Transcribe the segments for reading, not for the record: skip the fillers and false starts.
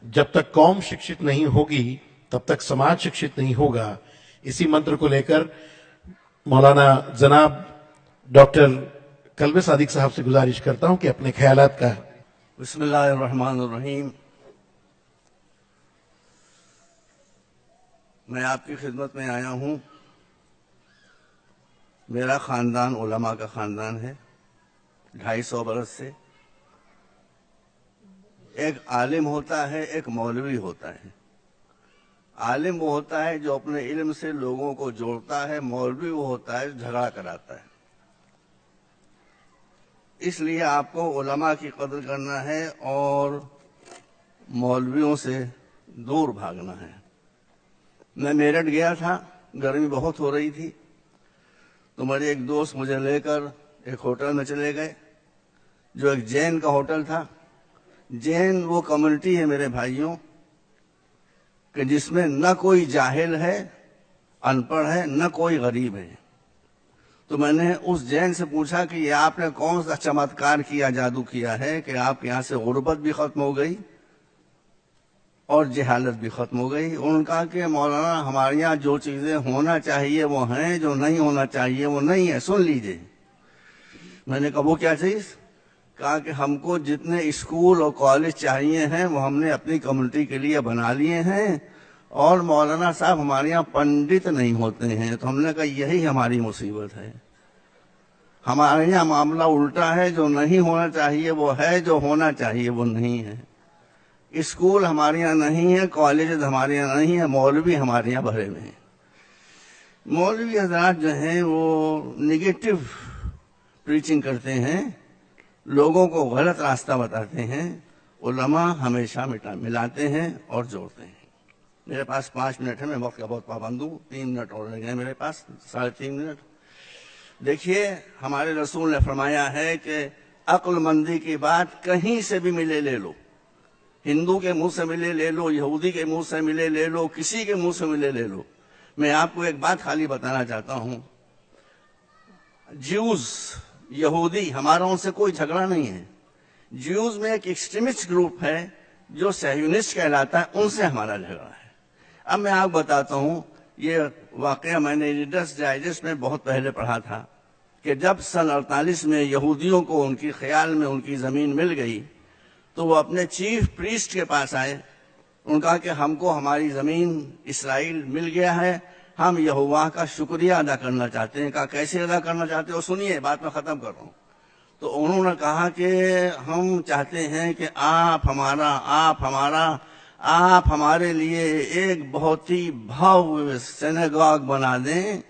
जब तक कौम शिक्षित नहीं होगी तब तक समाज शिक्षित नहीं होगा। इसी मंत्र को लेकर मौलाना जनाब डॉक्टर कल्बे सादिक साहब से गुजारिश करता हूं कि अपने ख्यालात का। बिस्मिल्लाहिर्रहमानिर्रहीम। मैं आपकी खिदमत में आया हूं। मेरा खानदान उलमा का खानदान है। 250 बरस से एक आलिम होता है, एक मौलवी होता है। आलिम वो होता है जो अपने इल्म से लोगों को जोड़ता है, मौलवी वो होता है जो झगड़ा कराता है। इसलिए आपको उलमा की कदर करना है और मौलवियों से दूर भागना है। मैं मेरठ गया था, गर्मी बहुत हो रही थी, तो मेरे एक दोस्त मुझे लेकर एक होटल में चले गए जो एक जैन का होटल था। जैन वो कम्युनिटी है मेरे भाइयों कि जिसमें न कोई जाहिल है, अनपढ़ है, न कोई गरीब है। तो मैंने उस जैन से पूछा कि ये आपने कौन सा चमत्कार किया, जादू किया है कि आपके यहाँ से गुर्बत भी खत्म हो गई और जहालत भी खत्म हो गई। उन्होंने कहा कि मौलाना हमारे यहाँ जो चीजें होना चाहिए वो हैं, जो नहीं होना चाहिए वो नहीं है, सुन लीजिए। मैंने कहा वो क्या चीज? कहा कि हमको जितने स्कूल और कॉलेज चाहिए हैं वो हमने अपनी कम्युनिटी के लिए बना लिए हैं, और मौलाना साहब हमारे यहाँ पंडित नहीं होते हैं। तो हमने कहा यही हमारी मुसीबत है। हमारे यहाँ मामला उल्टा है, जो नहीं होना चाहिए वो है, जो होना चाहिए वो नहीं है। स्कूल हमारे यहाँ नहीं है, कॉलेज हमारे यहाँ नहीं है, मौलवी हमारे यहाँ भरे में हैं। मौलवी हजरात जो हैं वो निगेटिव प्रीचिंग करते हैं, लोगों को गलत रास्ता बताते हैं। उलमा हमेशा मिलाते हैं और जोड़ते हैं। मेरे पास 5 मिनट है, मैं वक्त का बहुत पाबंद हूँ। 3 मिनट और रह गए मेरे पास, 3.5 मिनट। देखिए, हमारे रसूल ने फरमाया है कि अक्लमंदी की बात कहीं से भी मिले ले लो। हिंदू के मुंह से मिले ले लो, यहूदी के मुंह से मिले ले लो, किसी के मुंह से मिले ले लो। मैं आपको एक बात खाली बताना चाहता हूँ। ज्यूज, यहूदी, हमारा उनसे कोई झगड़ा नहीं है। ज्यूज में एक एक्सट्रीमिस्ट ग्रुप है जो सह्यूनिस्ट कहलाता है, उनसे हमारा झगड़ा है। अब मैं आपको बताता हूं, ये वाकया मैंने रीडर्स डाइजेस्ट में बहुत पहले पढ़ा था कि जब सन 48 में यहूदियों को उनकी ख्याल में उनकी जमीन मिल गई तो वो अपने चीफ प्रीस्ट के पास आए। उन्होंने कहा कि हमको हमारी जमीन इसराइल मिल गया है, हम यहोवा का शुक्रिया अदा करना चाहते हैं। कहा कैसे अदा करना चाहते हो? सुनिए, बात मैं खत्म कर रहा हूं। तो उन्होंने कहा कि हम चाहते हैं कि आप हमारे लिए एक बहुत ही भव्य सिनेगॉग बना दें,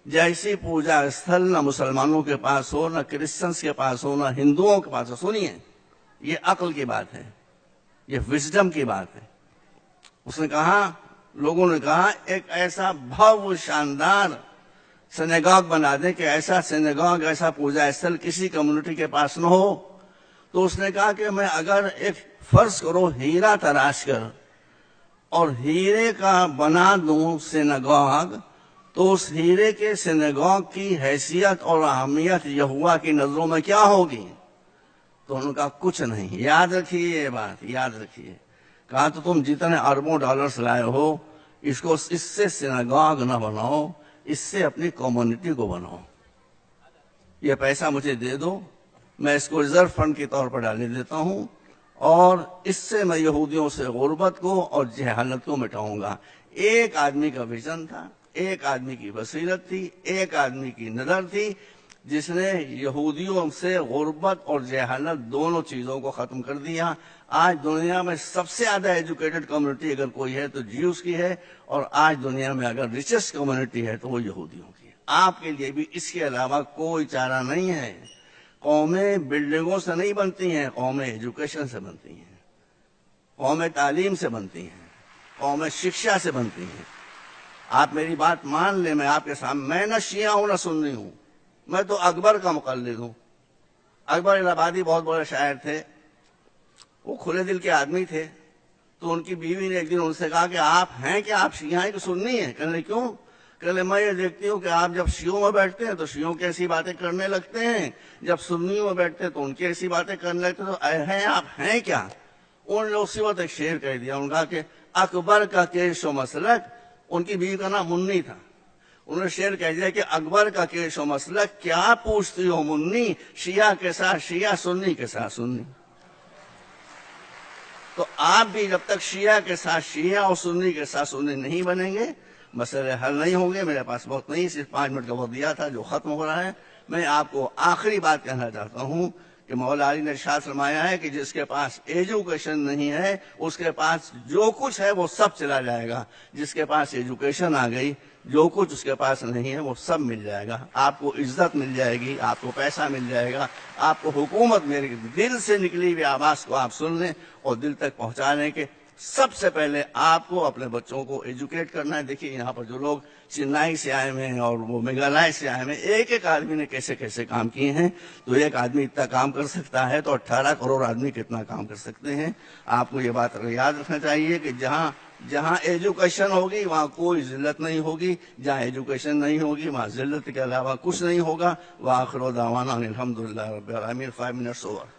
जैसी पूजा स्थल न मुसलमानों के पास हो, न क्रिश्चियंस के पास हो, न हिंदुओं के पास हो। सुनिए, ये अक्ल की बात है, ये विजडम की बात है। उसने कहा, लोगों ने कहा एक ऐसा भव्य शानदार सिनेगॉग बना दें कि ऐसा सिनेगॉग, ऐसा पूजा स्थल किसी कम्युनिटी के पास न हो। तो उसने कहा कि मैं अगर एक फर्ज करो हीरा तराश कर और हीरे का बना दूं सिनेगॉग, तो उस हीरे के सिनेगॉग की हैसियत और अहमियत यहोवा की नजरों में क्या होगी? तो उनका कुछ नहीं। याद रखिए ये बात, याद रखिए। कहा तो तुम जितने अरबों डॉलर्स लाए हो, इसको इससे सिनेगॉग न बनाओ, इससे अपनी कम्युनिटी को बनाओ। ये पैसा मुझे दे दो, मैं इसको रिजर्व फंड के तौर पर डालने देता हूं, और इससे मैं यहूदियों से गुर्बत को और जहालत को मिटाऊंगा। एक आदमी का विजन था, एक आदमी की बसीरत थी, एक आदमी की नजर थी, जिसने यहूदियों से गुर्बत और जहालत दोनों चीजों को खत्म कर दिया। आज दुनिया में सबसे ज्यादा एजुकेटेड कम्युनिटी अगर कोई है तो ज्यूज की है, और आज दुनिया में अगर रिचेस्ट कम्युनिटी है तो वो यहूदियों की है। आपके लिए भी इसके अलावा कोई चारा नहीं है। कौमें बिल्डिंगों से नहीं बनती हैं, कौमें एजुकेशन से बनती हैं, कौमें तालीम से बनती हैं, कौमें शिक्षा से बनती हैं। आप मेरी बात मान ले, मैं आपके सामने, मैं न शिया हूं न सुन्नी हूं, मैं तो अकबर का मुकल्लिद हूं। अकबर इलाहाबादी बहुत बड़े शायर थे, वो खुले दिल के आदमी थे। तो उनकी बीवी ने एक दिन उनसे कहा कि आप हैं क्या, आप शिया हैं कि सुन्नी हैं? कहने क्यों? कहले मैं ये देखती हूँ कि आप जब शियों में बैठते हैं तो शियों की ऐसी बातें करने लगते हैं, जब सुन्नियों में बैठते हैं तो उनकी ऐसी बातें करने लगते हैं। तो हैं आप हैं क्या? انہوں نے اسی وقت ایک شعر کہہ دیا، انہوں نے کہا کہ اکبر کا کیش و مسلک، ان کی بیوی کا نام منی تھا، انہوں نے شعر کہہ دیا کہ اکبر کا کیش و مسلک کیا پوچھتی ہو منی، شیعہ کے ساتھ شیعہ، سنی کے ساتھ سنی۔ تو آپ بھی جب تک شیعہ کے ساتھ شیعہ اور سنی کے ساتھ سنی نہیں بنیں گے، مسئلے حل نہیں ہوں گے۔ میرے پاس بہت نہیں، صرف 5 منٹ کا وقت دیا تھا جو ختم ہو رہا ہے۔ میں آپ کو آخری بات کہنا چاہتا ہوں کہ مولا علی نے ارشاد فرمایا ہے کہ جس کے پاس ایجوکیشن نہیں ہے اس کے پاس جو کچھ ہے وہ سب چلا جائے گا، جس کے پاس ایجوکیشن آ گئی جو کچھ اس کے پاس نہیں ہے وہ سب مل جائے گا۔ آپ کو عزت مل جائے گی، آپ کو پیسہ مل جائے گا، آپ کو حکومت میرے دل سے نکلی ہوئی آواز کو آپ سن لیں اور دل تک پہنچا لیں کہ سب سے پہلے آپ کو اپنے بچوں کو ایجوکیٹ کرنا ہے۔ دیکھیے یہاں پر جو لوگ چنئی سے آئے ہوئے ہیں اور وہ میگھالیہ سے آئے ہوئے ہیں، ایک ایک آدمی نے کیسے کیسے کام کیے ہیں۔ تو ایک آدمی اتنا کام کر سکتا ہے تو 18 کروڑ آدمی کتنا کام کر سکتے ہیں۔ آپ کو یہ بات یاد رکھنا چاہیے کہ جہاں ایجوکیشن ہوگی وہاں کوئی ذلت نہیں ہوگی، جہاں ایجوکیشن نہیں ہوگی وہاں ذلت کے علاوہ کچھ نہیں ہوگا۔ وآخر دعوانا الحمدللہ رب العالمین۔ 5 منٹس اوور۔